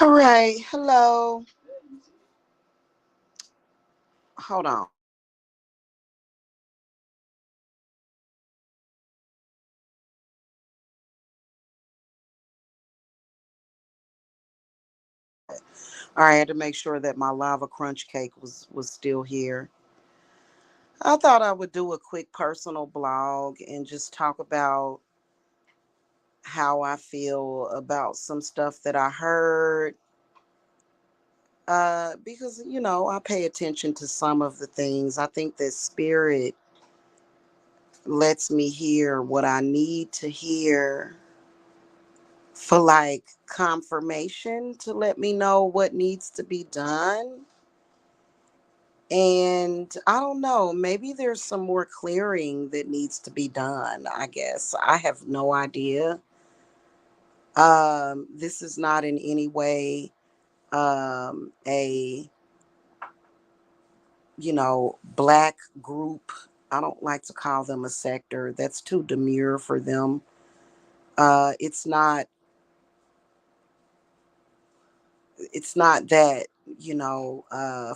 All right. Hello. Hold on. All right, I had to make sure that my lava crunch cake was still here. I thought I would do a quick personal blog and just talk about how I feel about some stuff that I heard. Because I pay attention to some of the things. I think that spirit lets me hear what I need to hear for like confirmation to let me know what needs to be done. And I don't know, maybe there's some more clearing that needs to be done, I guess. I have no idea. This is not in any way a black group. I don't like to call them a sector. That's too demure for them. It's not that,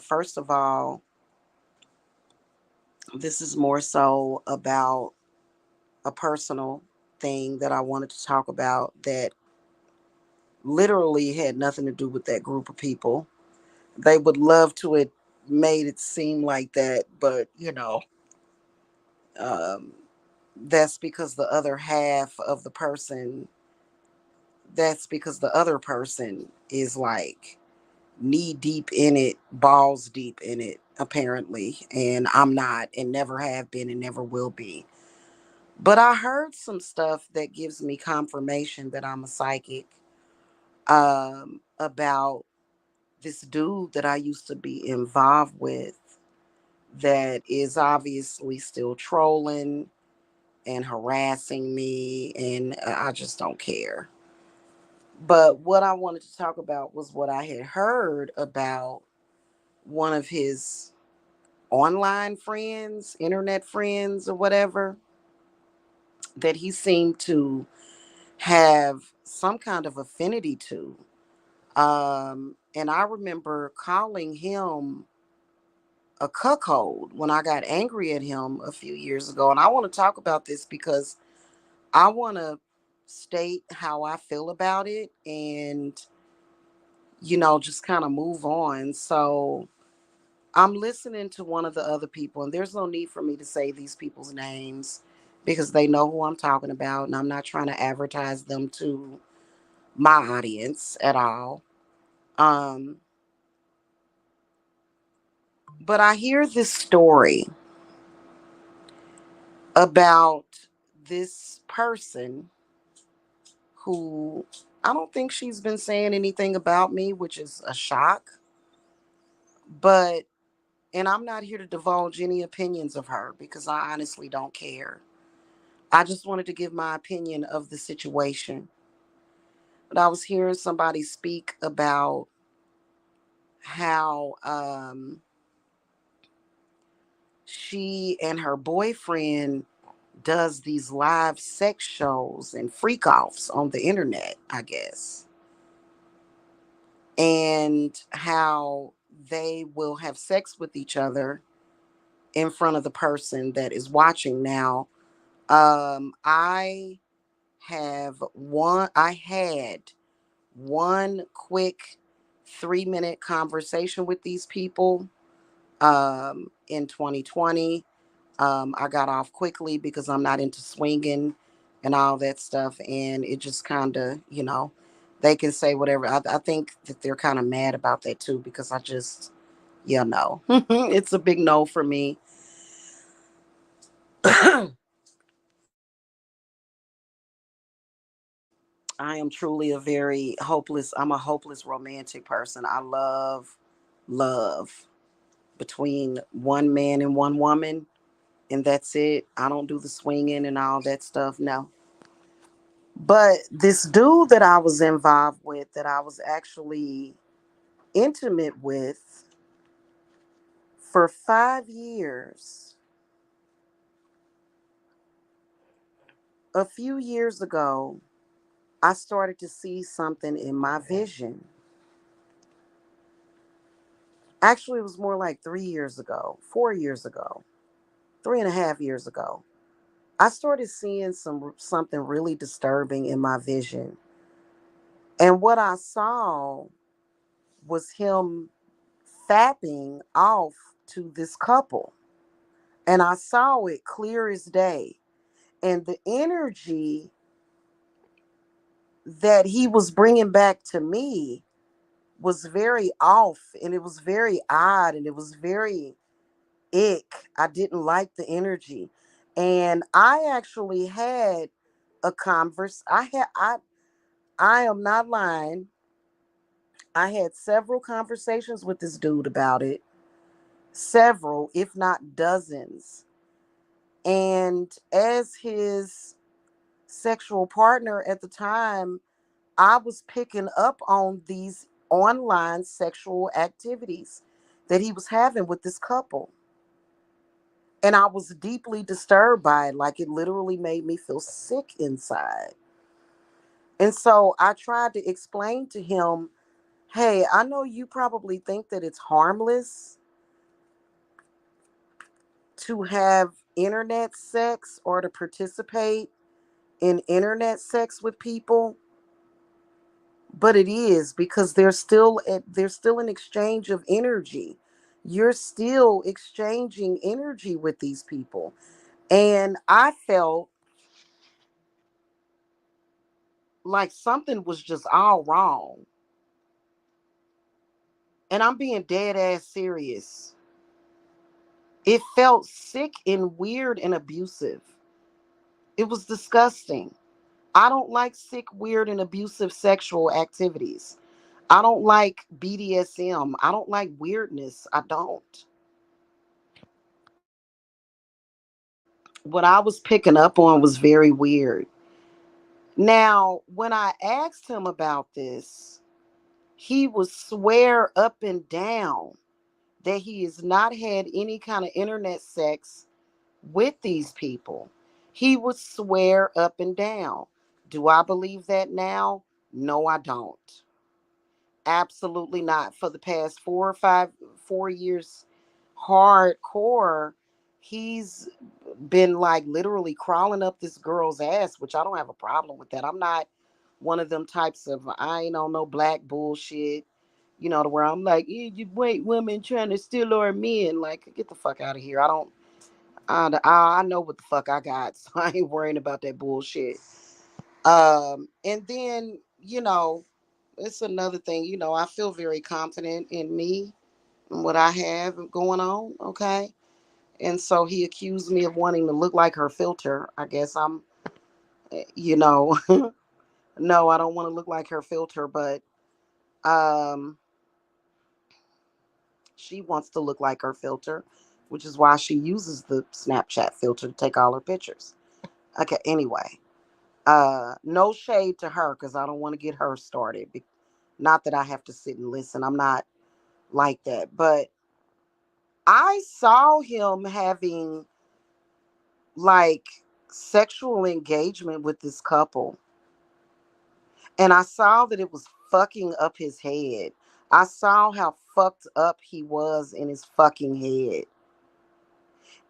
first of all, this is more so about a personal thing that I wanted to talk about that literally had nothing to do with that group of people. They would love to have made it seem like that, but um, that's because the other half of the person, that's because the other person is like knee deep in it, balls deep in it, apparently. And I'm not, and never have been, and never will be. But I heard some stuff that gives me confirmation that I'm a psychic, about this dude that I used to be involved with that is obviously still trolling and harassing me, and I just don't care. But what I wanted to talk about was what I had heard about one of his online friends, internet friends, or whatever, that he seemed to have some kind of affinity to. And I remember calling him a cuckold when I got angry at him a few years ago. And I want to talk about this because I want to state how I feel about it and, just kind of move on. So I'm listening to one of the other people, and there's no need for me to say these people's names because they know who I'm talking about. And I'm not trying to advertise them to my audience at all. Um, but I hear this story about this person who I don't think she's been saying anything about me, which is a shock. But, and I'm not here to divulge any opinions of her because I honestly don't care. I just wanted to give my opinion of the situation. But I was hearing somebody speak about how she and her boyfriend does these live sex shows and freak offs on the internet, I guess. And how they will have sex with each other in front of the person that is watching. Now, I had one quick 3-minute conversation with these people in 2020. I got off quickly because I'm not into swinging and all that stuff. And it just kind of, they can say whatever. I think that they're kind of mad about that too because I just, it's a big no for me. I am truly I'm a hopeless romantic person. I love between one man and one woman, and that's it. I don't do the swinging and all that stuff. No. But this dude that I was involved with, that I was actually intimate with for 5 years, a few years ago, I started to see something in my vision. Actually, it was more like 3 years ago, 4 years ago, 3.5 years ago. I started seeing something really disturbing in my vision. And what I saw was him fapping off to this couple. And I saw it clear as day. And the energy that he was bringing back to me was very off, and it was very odd, and it was very ick. I didn't like the energy. And I actually had a converse. I am not lying. I had several conversations with this dude about it. Several, if not dozens. And as his sexual partner at the time, I was picking up on these online sexual activities that he was having with this couple. And I was deeply disturbed by it. Like, it literally made me feel sick inside. And so I tried to explain to him, hey, I know you probably think that it's harmless to have internet sex or to participate in internet sex with people, but it is, because there's still an exchange of energy. You're still exchanging energy with these people. And I felt like something was just all wrong. And I'm being dead ass serious. It felt sick and weird and abusive. It was disgusting. I don't like sick, weird, and abusive sexual activities. I don't like BDSM. I don't like weirdness. I don't. What I was picking up on was very weird. Now, when I asked him about this, he would swear up and down that he has not had any kind of internet sex with these people. He would swear up and down. Do I believe that now? No, I don't. Absolutely not. For the past 4 years, hardcore, he's been like literally crawling up this girl's ass, which I don't have a problem with that. I'm not one of them types of, I ain't on no black bullshit, to where I'm like, you white women trying to steal our men. Like, get the fuck out of here. I don't, I know what the fuck I got, so I ain't worrying about that bullshit. And then, it's another thing, I feel very confident in me and what I have going on, okay? And so he accused me of wanting to look like her filter. I guess I'm, no, I don't want to look like her filter, but um, she wants to look like her filter, which is why she uses the Snapchat filter to take all her pictures. Okay, anyway, no shade to her because I don't want to get her started. Not that I have to sit and listen. I'm not like that, but I saw him having like sexual engagement with this couple, and I saw that it was fucking up his head. I saw how fucked up he was in his fucking head.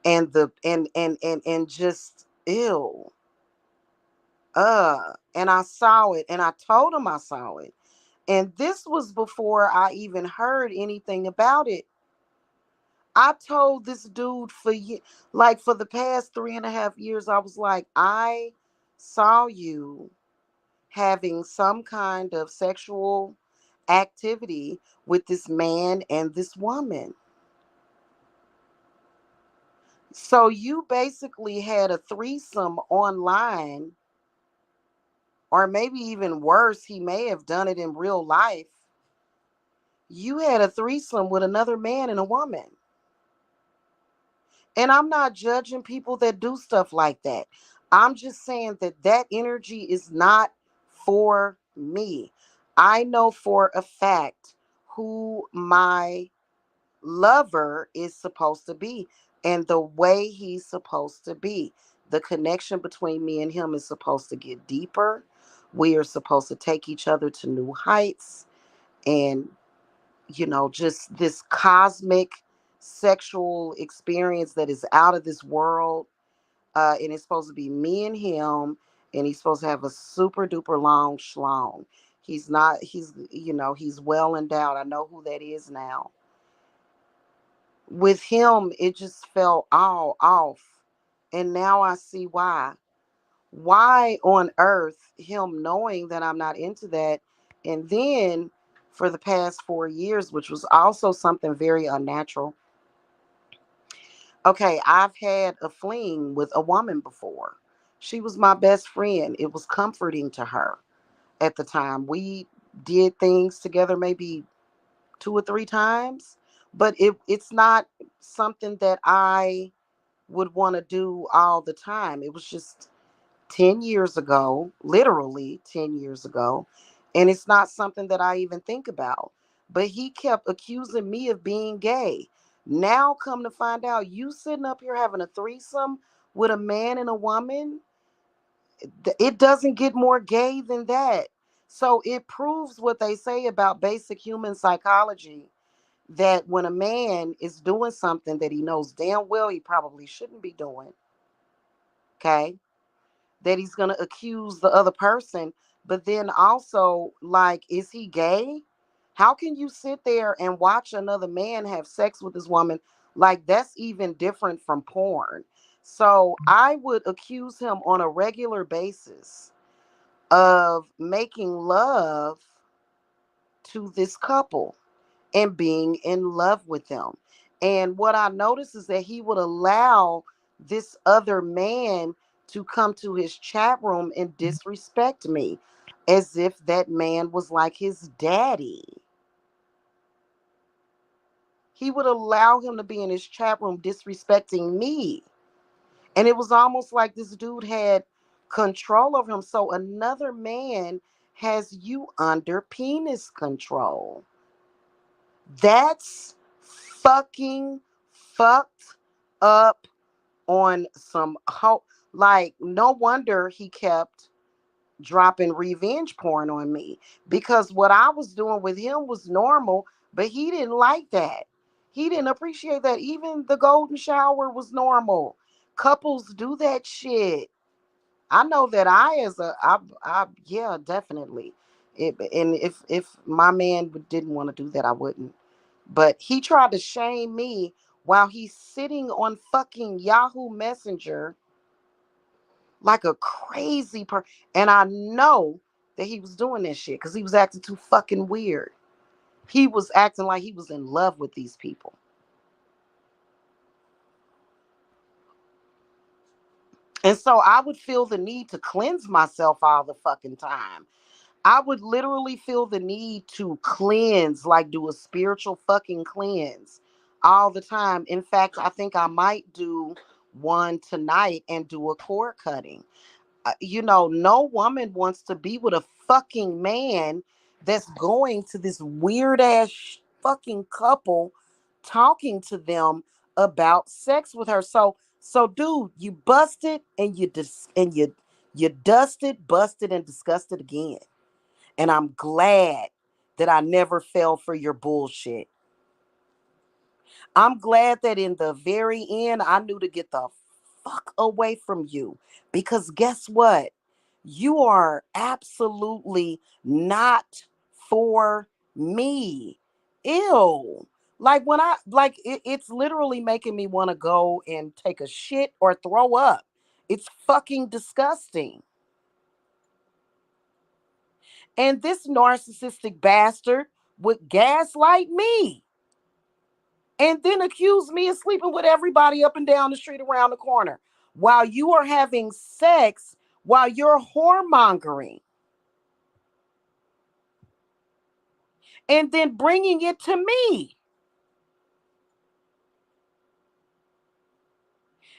And the and just ew. And I saw it, and I told him I saw it. And this was before I even heard anything about it. I told this dude like for the past 3.5 years, I was like, I saw you having some kind of sexual activity with this man and this woman. So you basically had a threesome online, or maybe even worse, he may have done it in real life. You had a threesome with another man and a woman. And I'm not judging people that do stuff like that. I'm just saying that that energy is not for me. I know for a fact who my lover is supposed to be and the way he's supposed to be. The connection between me and him is supposed to get deeper. We are supposed to take each other to new heights and, just this cosmic sexual experience that is out of this world. And it's supposed to be me and him, and he's supposed to have a super duper long schlong. He's not, he's well endowed. I know who that is now. With him, it just felt all off. And now I see why. Why on earth him knowing that I'm not into that? And then for the past 4 years, which was also something very unnatural. Okay, I've had a fling with a woman before. She was my best friend. It was comforting to her at the time. We did things together maybe 2 or 3 times, but it's not something that I would want to do all the time. It was just 10 years ago, literally 10 years ago. And it's not something that I even think about. But he kept accusing me of being gay. Now, come to find out, you sitting up here having a threesome with a man and a woman, it doesn't get more gay than that. So it proves what they say about basic human psychology, that when a man is doing something that he knows damn well he probably shouldn't be doing, okay, that he's going to accuse the other person. But then also, like, is he gay? How can you sit there and watch another man have sex with this woman? Like, that's even different from porn. So I would accuse him on a regular basis of making love to this couple and being in love with them. And what I noticed is that he would allow this other man to come to his chat room and disrespect me as if that man was like his daddy. He would allow him to be in his chat room disrespecting me. And it was almost like this dude had control over him. So another man has you under penis control. That's fucking fucked up on some like, no wonder he kept dropping revenge porn on me, because what I was doing with him was normal, but he didn't like that. He didn't appreciate that. Even the golden shower was normal. Couples do that shit. I know that yeah, definitely. And if my man didn't want to do that, I wouldn't. But he tried to shame me while he's sitting on fucking Yahoo Messenger like a crazy person. And I know that he was doing this shit because he was acting too fucking weird. He was acting like he was in love with these people. And so I would feel the need to cleanse myself all the fucking time. I would literally feel the need to cleanse, like do a spiritual fucking cleanse all the time. In fact, I think I might do one tonight and do a cord cutting. No woman wants to be with a fucking man that's going to this weird ass fucking couple talking to them about sex with her. So dude, you busted and you dusted, busted and disgusted again. And I'm glad that I never fell for your bullshit. I'm glad that in the very end, I knew to get the fuck away from you. Because guess what? You are absolutely not for me. Ew. Like when it's literally making me want to go and take a shit or throw up. It's fucking disgusting. And this narcissistic bastard would gaslight me and then accuse me of sleeping with everybody up and down the street around the corner while you are having sex, while you're whoremongering, and then bringing it to me,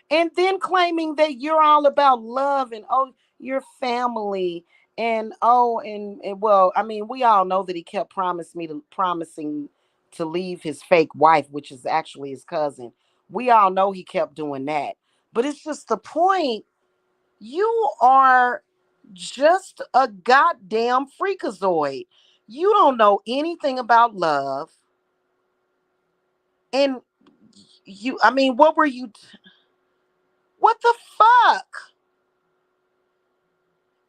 and then claiming that you're all about love and oh, your family. And oh, and well, I mean, we all know that he kept promising to leave his fake wife, which is actually his cousin. We all know he kept doing that. But it's just the point. You are just a goddamn freakazoid. You don't know anything about love. And I mean, what were you, what the fuck?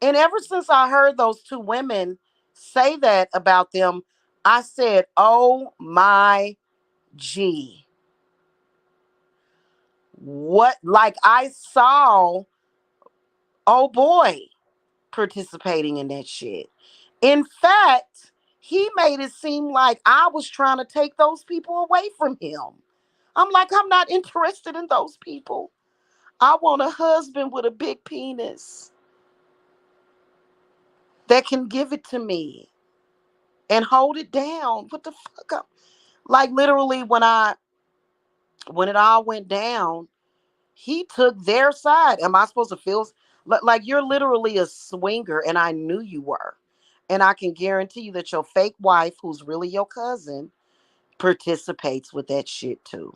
And ever since I heard those two women say that about them, I said, oh my G. What, like I saw, oh boy, participating in that shit. In fact, he made it seem like I was trying to take those people away from him. I'm like, I'm not interested in those people. I want a husband with a big penis that can give it to me and hold it down. What the fuck up? Like literally when it all went down, he took their side. Am I supposed to feel like you're literally a swinger and I knew you were? And I can guarantee you that your fake wife, who's really your cousin, participates with that shit too.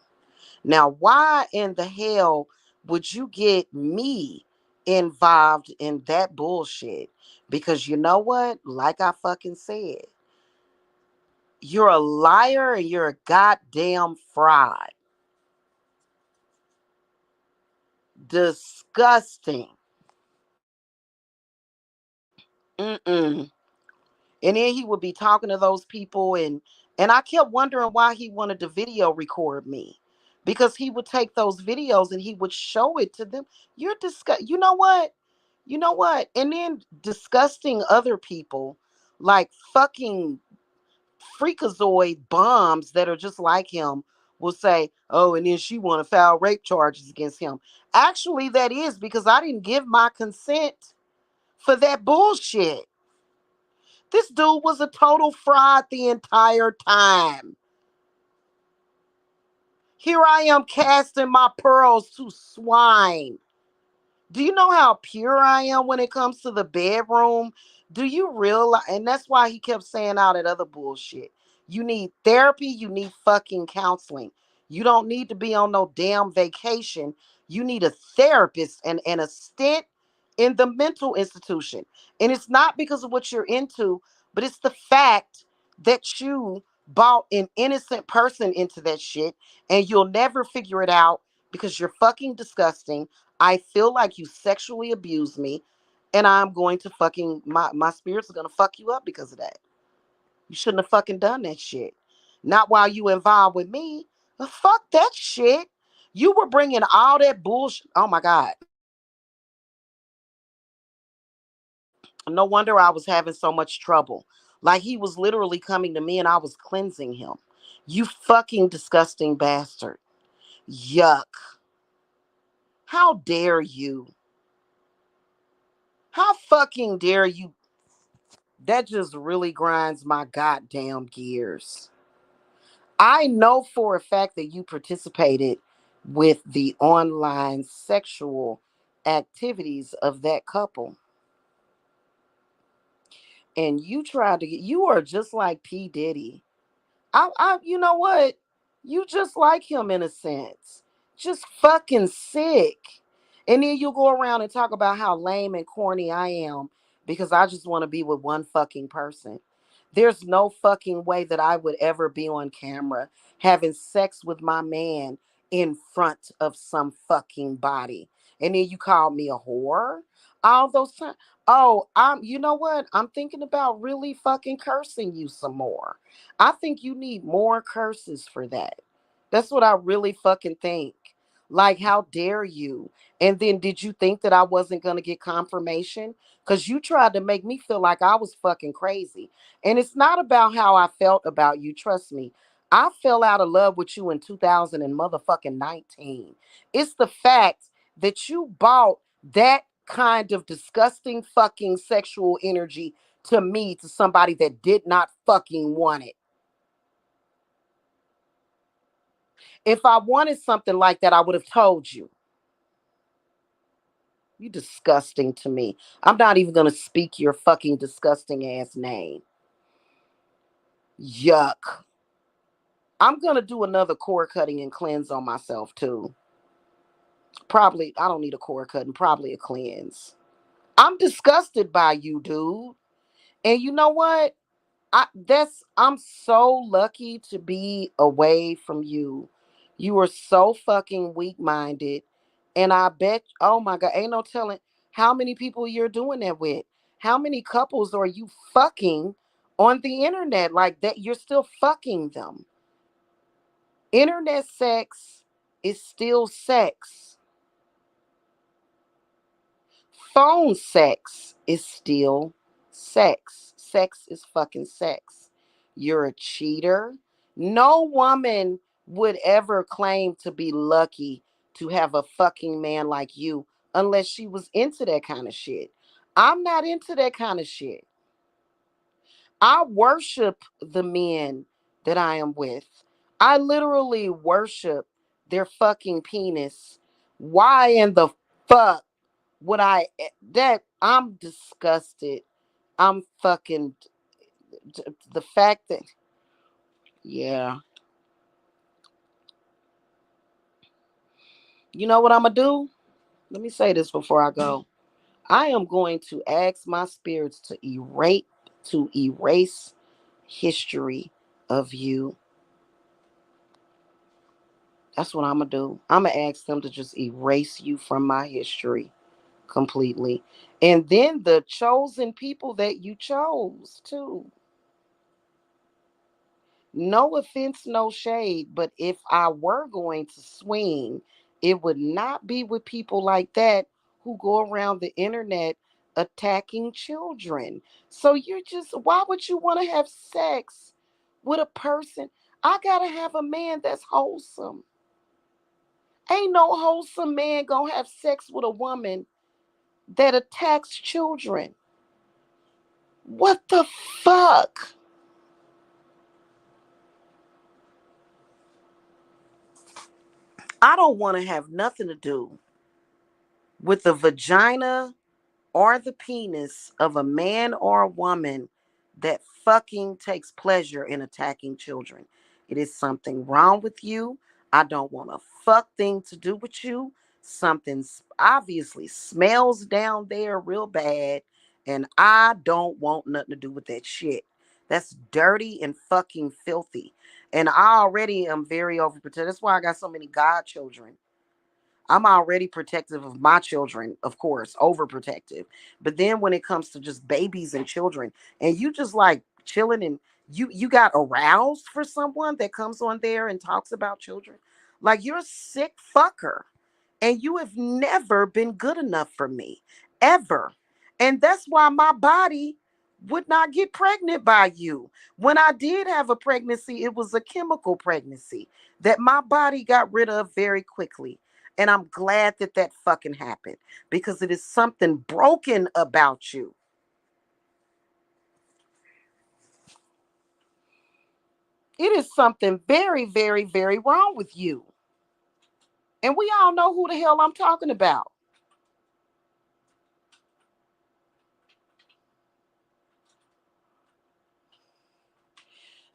Now, why in the hell would you get me involved in that bullshit? Because you know what? Like I fucking said, you're a liar and you're a goddamn fraud. Disgusting. Mm-mm. And then he would be talking to those people, and I kept wondering why he wanted to video record me, because he would take those videos and he would show it to them. You're disgust. You know what? And then disgusting other people, like fucking freakazoid bombs that are just like him, will say, oh, and then she want to file rape charges against him. Actually, that is because I didn't give my consent for that bullshit. This dude was a total fraud the entire time. Here I am casting my pearls to swine. Do you know how pure I am when it comes to the bedroom? Do you realize? And that's why he kept saying all that other bullshit. You need therapy, you need fucking counseling. You don't need to be on no damn vacation. You need a therapist and a stint in the mental institution. And it's not because of what you're into, but it's the fact that you bought an innocent person into that shit and you'll never figure it out because you're fucking disgusting. I feel like you sexually abused me, and I'm going to fucking my spirits are gonna fuck you up because of that. You shouldn't have fucking done that shit. Not while you involved with me. Fuck that shit. You were bringing all that bullshit. Oh my god. No wonder I was having so much trouble. Like he was literally coming to me and I was cleansing him. You fucking disgusting bastard. Yuck. How dare you? How fucking dare you? That just really grinds my goddamn gears. I know for a fact that you participated with the online sexual activities of that couple. And you tried to get, you are just like P. Diddy. You know what? You just like him in a sense. Just fucking sick. And then you go around and talk about how lame and corny I am because I just want to be with one fucking person. There's no fucking way that I would ever be on camera having sex with my man in front of some fucking body. And then you called me a whore all those times. Oh, you know what? I'm thinking about really fucking cursing you some more. I think you need more curses for that. That's what I really fucking think. Like, how dare you? And then did you think that I wasn't going to get confirmation? Because you tried to make me feel like I was fucking crazy. And it's not about how I felt about you. Trust me. I fell out of love with you in 2000 and motherfucking 19. It's the fact that you bought that kind of disgusting fucking sexual energy to me, to somebody that did not fucking want it. If I wanted something like that, I would have told you. You disgusting to me. I'm not even gonna speak your fucking disgusting ass name. Yuck. I'm gonna do another core cutting and cleanse on myself too. Probably I don't need a core cutting, probably a cleanse. I'm disgusted by you, dude. And you know what? I'm so lucky to be away from you You are so fucking weak minded. And I bet, oh my God, ain't no telling how many people you're doing that with. How many couples are you fucking on the internet like that? You're still fucking them. Internet sex is still sex. Phone sex is still sex. Sex is fucking sex. You're a cheater. No woman would ever claim to be lucky to have a fucking man like you unless she was into that kind of shit. I'm not into that kind of shit. I worship the men that I am with. I literally worship their fucking penis. Why in the fuck would that I'm disgusted. I'm fucking the fact that yeah. You know what I'm gonna do? Let me say this before I go. I am going to ask my spirits to erase history of you. That's what I'm gonna do. I'm gonna ask them to just erase you from my history completely. And then the chosen people that you chose too. No offense, no shade, but if I were going to swing, it would not be with people like that who go around the internet attacking children. So you're just, why would you want to have sex with a person? I got to have a man that's wholesome. Ain't no wholesome man gonna have sex with a woman that attacks children. What the fuck? I don't want to have nothing to do with the vagina or the penis of a man or a woman that fucking takes pleasure in attacking children. It is something wrong with you. I don't want a fuck thing to do with you. Something obviously smells down there real bad, and I don't want nothing to do with that shit. That's dirty and fucking filthy. And I already am very overprotective. That's why I got so many godchildren. I'm already protective of my children, of course, overprotective. But then when it comes to just babies and children, and you just like chilling and you got aroused for someone that comes on there and talks about children, like you're a sick fucker and you have never been good enough for me ever. And that's why my body would not get pregnant by you. When I did have a pregnancy, it was a chemical pregnancy that my body got rid of very quickly. And I'm glad that that fucking happened because it is something broken about you. It is something very, very, very wrong with you. And we all know who the hell I'm talking about.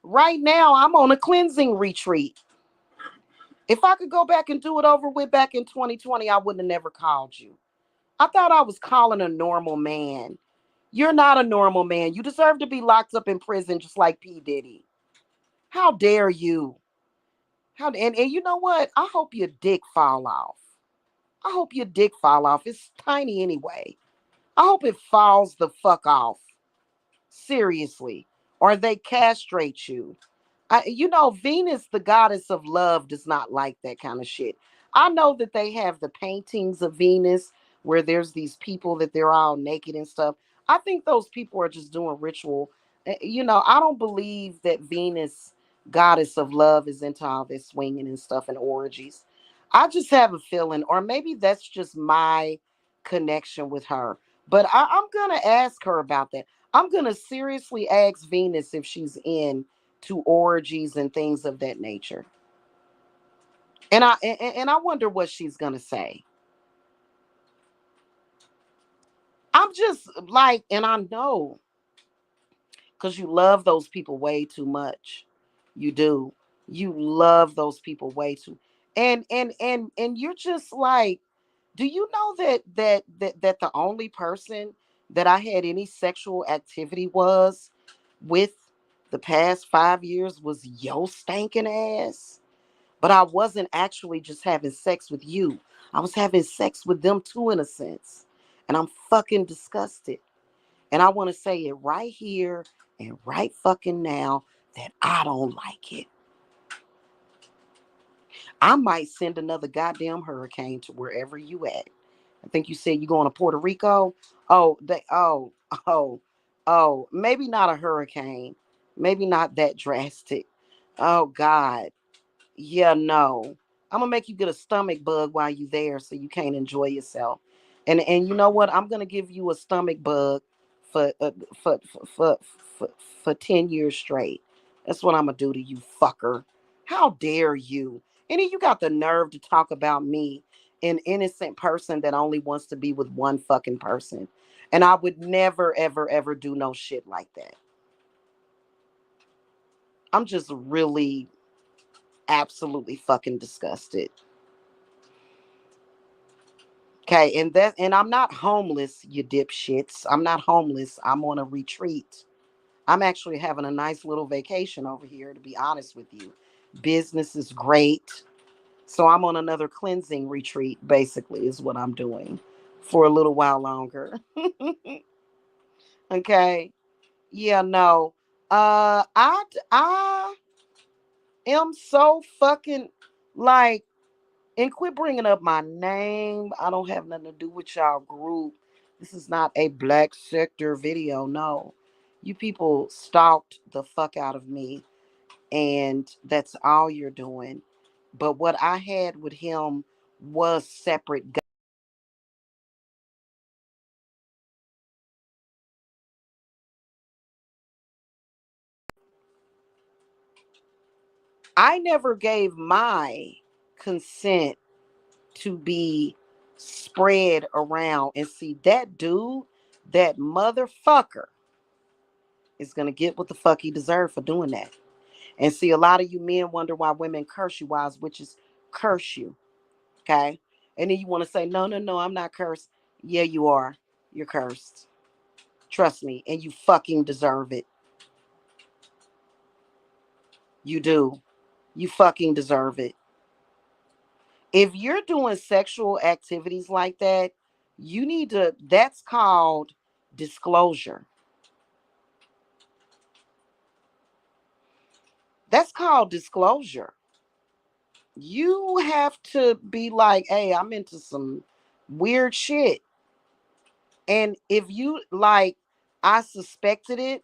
Right now, I'm on a cleansing retreat. If I could go back and do it over with back in 2020, I wouldn't have never called you. I thought I was calling a normal man. You're not a normal man. You deserve to be locked up in prison just like P. Diddy. How dare you? And you know what? I hope your dick fall off. I hope your dick fall off. It's tiny anyway. I hope it falls the fuck off. Seriously. Or they castrate you. Venus, the goddess of love, does not like that kind of shit. I know that they have the paintings of Venus where there's these people that they're all naked and stuff. I think those people are just doing ritual. I don't believe that Venus, goddess of love, is into all this swinging and stuff and orgies. I just have a feeling, or maybe that's just my connection with her. But I'm going to ask her about that. I'm going to seriously ask Venus if she's in to orgies and things of that nature. And I wonder what she's gonna say. I'm just like, and I know because you love those people way too much. You do. You love those people way too. And you're just like, do you know that the only person that I had any sexual activity was with the past 5 years was yo stinking ass? But I wasn't actually just having sex with you. I was having sex with them too, in a sense. And I'm fucking disgusted. And I want to say it right here and right fucking now that I don't like it. I might send another goddamn hurricane to wherever you at. I think you said you going to Puerto Rico. Oh, oh, oh, maybe not a hurricane. Maybe not that drastic. Oh God. Yeah, no. I'm gonna make you get a stomach bug while you there so you can't enjoy yourself. And you know what? I'm gonna give you a stomach bug for uh, for, for for for for 10 years straight. That's what I'm gonna do to you, fucker. How dare you? And then you got the nerve to talk about me, an innocent person that only wants to be with one fucking person. And I would never, ever, ever do no shit like that. I'm just really absolutely fucking disgusted. Okay, and I'm not homeless, you dipshits. I'm not homeless. I'm on a retreat. I'm actually having a nice little vacation over here, to be honest with you. Business is great. So I'm on another cleansing retreat, basically, is what I'm doing for a little while longer. Okay. Yeah, no. I am so fucking like, and quit bringing up my name. I don't have nothing to do with y'all group. This is not a black sector video. No. You people stalked the fuck out of me, and that's all you're doing. But what I had with him was separate. I never gave my consent to be spread around. And see, that dude, that motherfucker, is going to get what the fuck he deserved for doing that. And see, a lot of you men wonder why women curse you, why witches curse you. Okay. And then you want to say, no, no, no, I'm not cursed. Yeah, you are. You're cursed. Trust me. And you fucking deserve it. You do. You fucking deserve it. If you're doing sexual activities like that, you need to, that's called disclosure. That's called disclosure. You have to be like, hey, I'm into some weird shit. And if you like, I suspected it,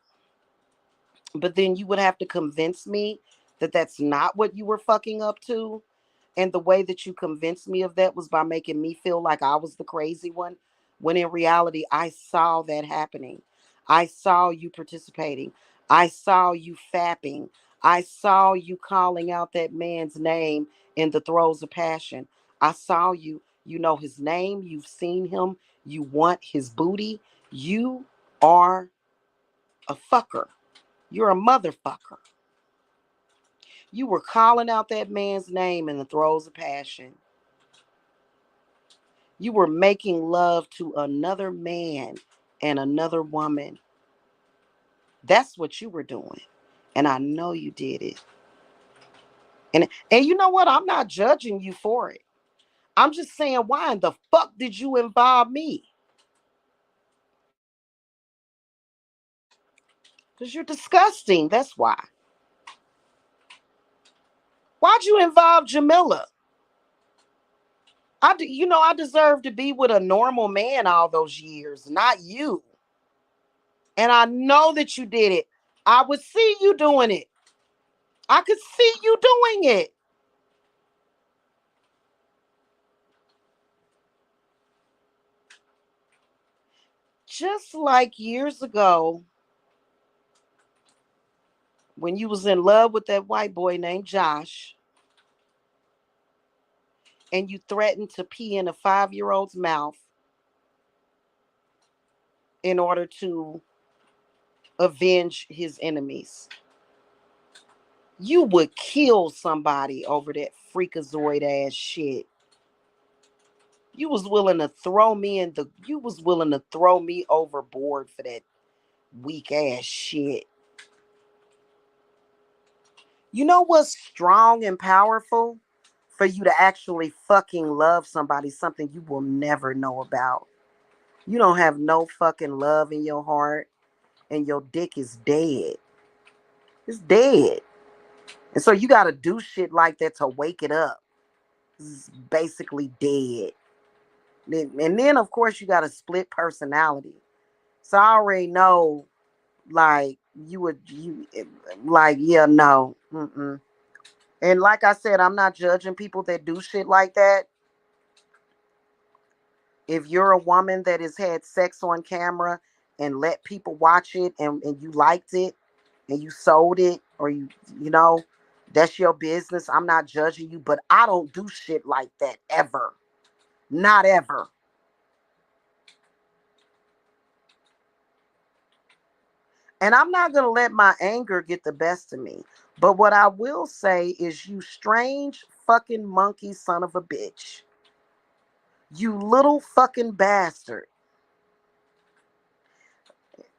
but then you would have to convince me that that's not what you were fucking up to. And the way that you convinced me of that was by making me feel like I was the crazy one, when in reality, I saw that happening. I saw you participating. I saw you fapping. I saw you calling out that man's name in the throes of passion. I saw you. You know his name. You've seen him. You want his booty. You are a fucker. You're a motherfucker. You were calling out that man's name in the throes of passion. You were making love to another man and another woman. That's what you were doing. And I know you did it. And you know what? I'm not judging you for it. I'm just saying, why in the fuck did you involve me? Because you're disgusting. That's why. Why'd you involve Jamila? I deserve to be with a normal man all those years, not you. And I know that you did it. I would see you doing it. I could see you doing it. Just like years ago when you was in love with that white boy named Josh, and you threatened to pee in a 5-year old's mouth in order to avenge his enemies. You would kill somebody over that freakazoid ass shit. You was willing to throw me overboard for that weak ass shit. You know what's strong and powerful? for you to actually fucking love somebody, something you will never know about. You don't have no fucking love in your heart, and your dick is dead. It's dead. And so you got to do shit like that to wake it up. It's basically dead. And then, of course, you got a split personality. So I already know, like, like, yeah, no. Mm-mm. And like I said, I'm not judging people that do shit like that. If you're a woman that has had sex on camera and let people watch it, and you liked it and you sold it, or you know, that's your business. I'm not judging you, but I don't do shit like that ever. Not ever. And I'm not going to let my anger get the best of me. But what I will say is, you strange fucking monkey son of a bitch. You little fucking bastard.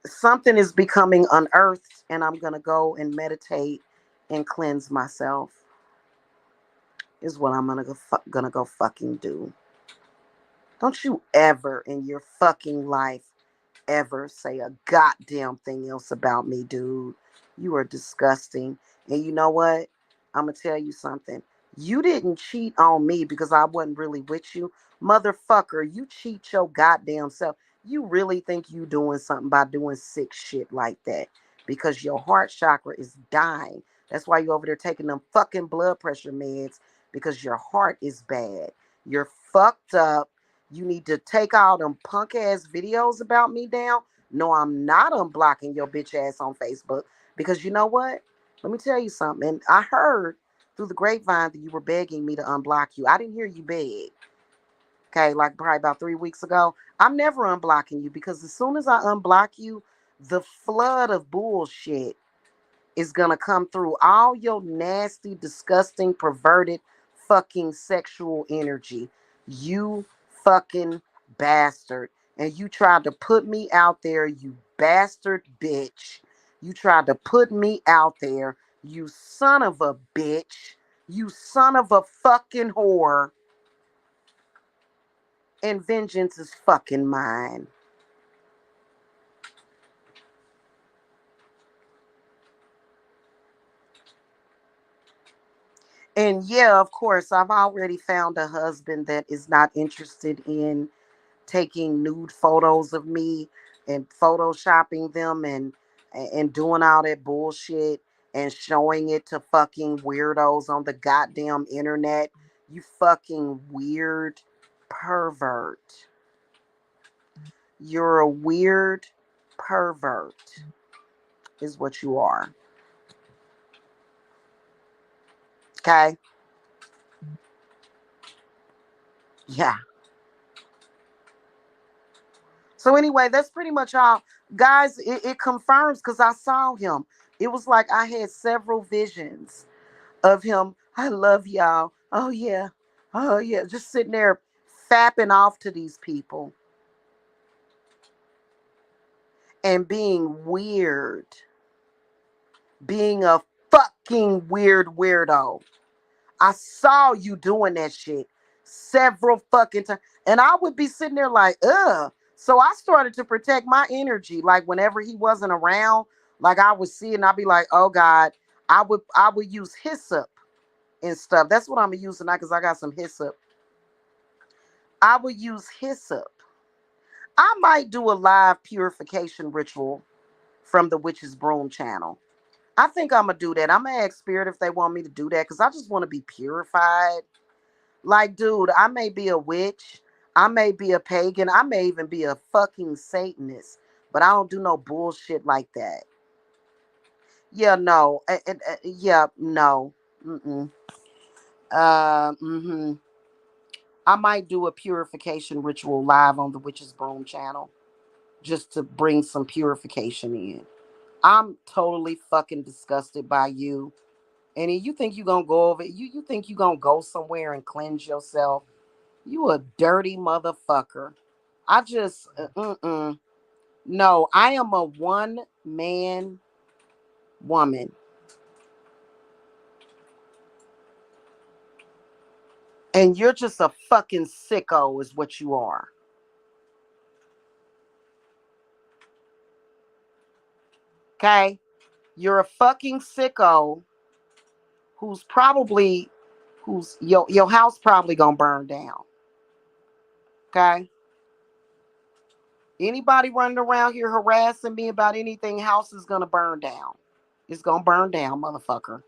Something is becoming unearthed, and I'm going to go and meditate and cleanse myself. Is what I'm gonna go fucking do. Don't you ever in your fucking life ever say a goddamn thing else about me, dude. You are disgusting. And you know what? I'm going to tell you something. You didn't cheat on me because I wasn't really with you. Motherfucker, you cheat your goddamn self. You really think you doing something by doing sick shit like that because your heart chakra is dying. That's why you over there taking them fucking blood pressure meds, because your heart is bad. You're fucked up. You need to take all them punk ass videos about me down. No, I'm not unblocking your bitch ass on Facebook, because you know what? Let me tell you something. I heard through the grapevine that you were begging me to unblock you. I didn't hear you beg. Okay, like probably about 3 weeks ago. I'm never unblocking you, because as soon as I unblock you, the flood of bullshit is gonna come through. All your nasty, disgusting, perverted, fucking sexual energy. You fucking bastard. And you tried to put me out there, you bastard bitch. You tried to put me out there, you son of a bitch. You son of a fucking whore. And vengeance is fucking mine. And yeah, of course, I've already found a husband that is not interested in taking nude photos of me and photoshopping them, and doing all that bullshit and showing it to fucking weirdos on the goddamn internet. You fucking weird pervert. You're a weird pervert is what you are. Okay? Yeah. So anyway, that's pretty much all. Guys, it confirms, because I saw him. It was like I had several visions of him. I love y'all. Oh yeah. Oh yeah. Just sitting there fapping off to these people and being weird. Being a fucking weird weirdo. I saw you doing that shit several fucking times. And I would be sitting there like, ugh. So I started to protect my energy. Like whenever he wasn't around, like I would see it and I'd be like, oh God, I would use hyssop and stuff. That's what I'm using now, because I got some hyssop. I would use hyssop. I might do a live purification ritual from the Witch's Broom channel. I think I'm gonna do that. I'm gonna ask Spirit if they want me to do that, because I just want to be purified. Like, dude, I may be a witch, I may be a pagan, I may even be a fucking Satanist, but I don't do no bullshit like that. Yeah, no, yeah, no. Mm-mm. Mm-hmm. I might do a purification ritual live on the Witch's Broom channel, just to bring some purification in. I'm totally fucking disgusted by you. And you think you gonna go over, you think you gonna go somewhere and cleanse yourself. You a dirty motherfucker. I just no, I am a one man woman. And you're just a fucking sicko, is what you are. Okay? You're a fucking sicko who's probably who's your house probably gonna burn down. Okay? Anybody running around here harassing me about anything, house is gonna burn down. It's gonna burn down, motherfucker.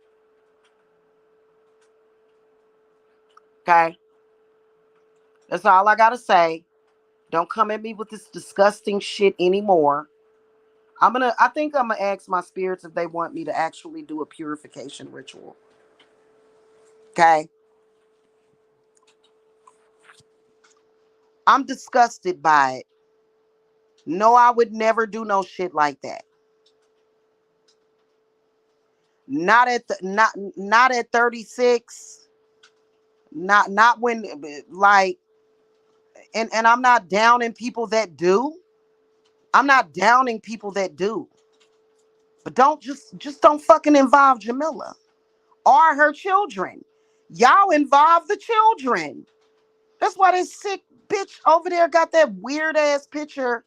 Okay? That's all I gotta say. Don't come at me with this disgusting shit anymore. I think I'm gonna ask my spirits if they want me to actually do a purification ritual. Okay? I'm disgusted by it. No, I would never do no shit like that. Not at 36. Not when like and I'm not downing people that do. I'm not downing people that do. But don't don't fucking involve Jamila or her children. Y'all involve the children. That's why this sick bitch over there got that weird ass picture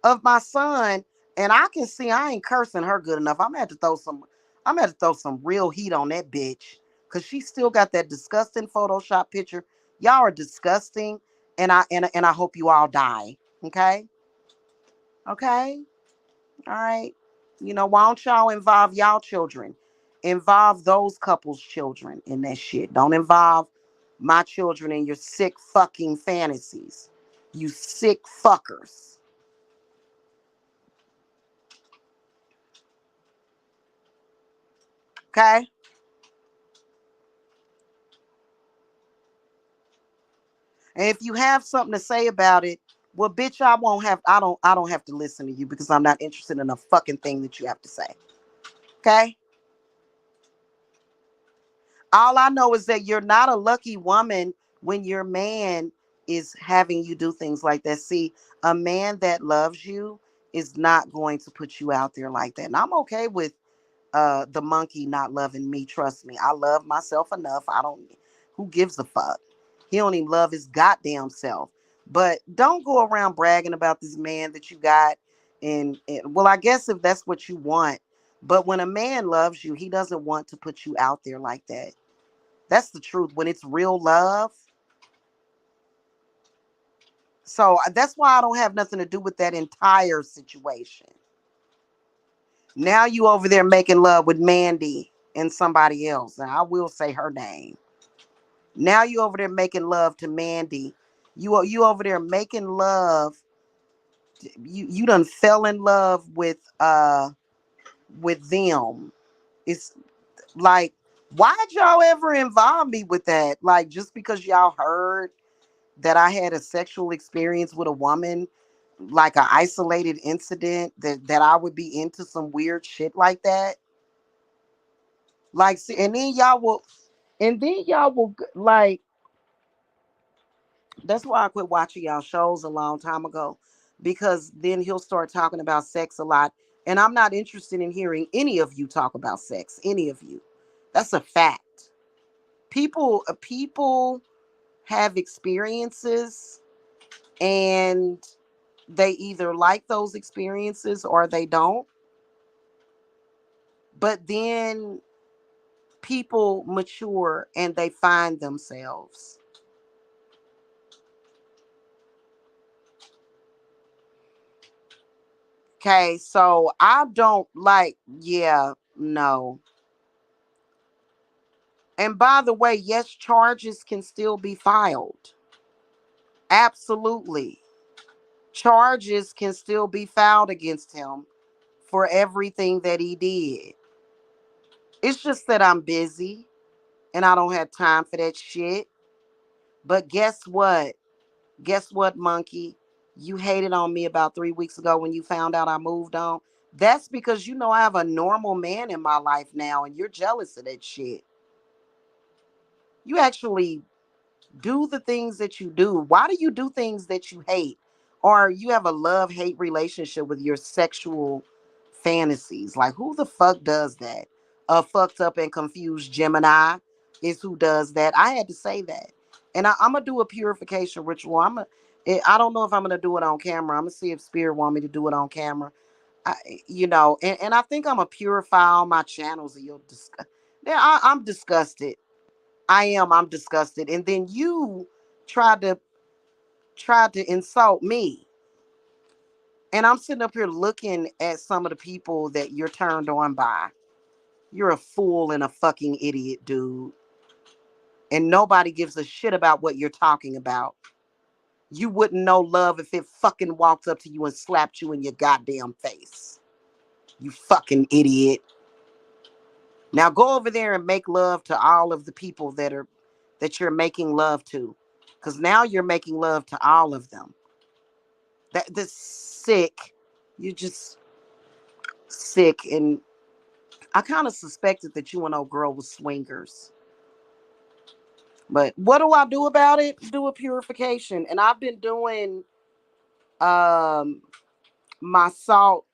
of my son, and I can see I ain't cursing her good enough. I'm gonna have to throw some real heat on that bitch. Cause she still got that disgusting Photoshop picture. Y'all are disgusting, and I hope you all die. Okay? Okay? All right. Why don't y'all involve y'all children? Involve those couples' children in that shit. Don't involve my children in your sick fucking fantasies. You sick fuckers. Okay? And if you have something to say about it, well, bitch, I don't have to listen to you because I'm not interested in a fucking thing that you have to say. Okay? All I know is that you're not a lucky woman when your man is having you do things like that. See, a man that loves you is not going to put you out there like that. And I'm okay with the monkey not loving me. Trust me. I love myself enough. I don't who gives a fuck? He don't even love his goddamn self. But don't go around bragging about this man that you got and well, I guess if that's what you want. But when a man loves you, he doesn't want to put you out there like that. That's the truth. When it's real love. So that's why I don't have nothing to do with that entire situation. Now you over there making love with Mandy and somebody else. And I will say her name. Now you over there making love to Mandy. You over there making love. You done fell in love with them. It's like, why'd y'all ever involve me with that? Like, just because y'all heard that I had a sexual experience with a woman, like an isolated incident, that I would be into some weird shit like that. Like, see, and then y'all will like. That's why I quit watching y'all shows a long time ago, because then he'll start talking about sex a lot, and I'm not interested in hearing any of you talk about sex. Any of you. That's a fact. People have experiences and they either like those experiences or they don't. But then people mature and they find themselves. Okay, so I don't like, yeah, no. And by the way, yes, charges can still be filed. Absolutely. Charges can still be filed against him for everything that he did. It's just that I'm busy and I don't have time for that shit. But guess what? Guess what, monkey? You hated on me about 3 weeks ago when you found out I moved on. That's because you know I have a normal man in my life now and you're jealous of that shit. You actually do the things that you do. Why do you do things that you hate? Or you have a love hate relationship with your sexual fantasies. Like, who the fuck does that? A fucked up and confused Gemini is who does that. I had to say that. And I'm gonna do a purification ritual. I don't know if I'm gonna do it on camera. I'm gonna see if spirit want me to do it on camera. I, and I think I'm gonna purify all my channels. And you'll discuss. Yeah, I'm disgusted. I am. I'm disgusted. And then you tried to insult me. And I'm sitting up here looking at some of the people that you're turned on by. You're a fool and a fucking idiot, dude. And nobody gives a shit about what you're talking about. You wouldn't know love if it fucking walked up to you and slapped you in your goddamn face. You fucking idiot. Now go over there and make love to all of the people that you're making love to. Cause now you're making love to all of them. That's sick. You're just sick. And I kind of suspected that you and old girl was swingers. But what do I do about it? Do a purification. And I've been doing um my salt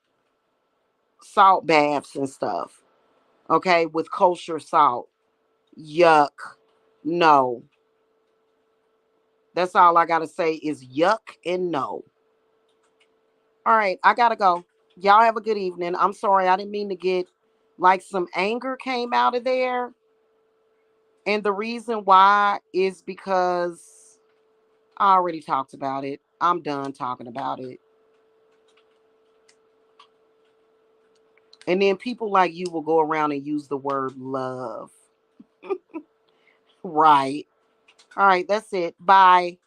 baths and stuff. Okay, with kosher salt. Yuck. No. That's all I gotta say is yuck and no. All right, I gotta go. Y'all have a good evening. I'm sorry, I didn't mean to get like some anger came out of there. And the reason why is because I already talked about it. I'm done talking about it. And then people like you will go around and use the word love. Right. All right, that's it. Bye.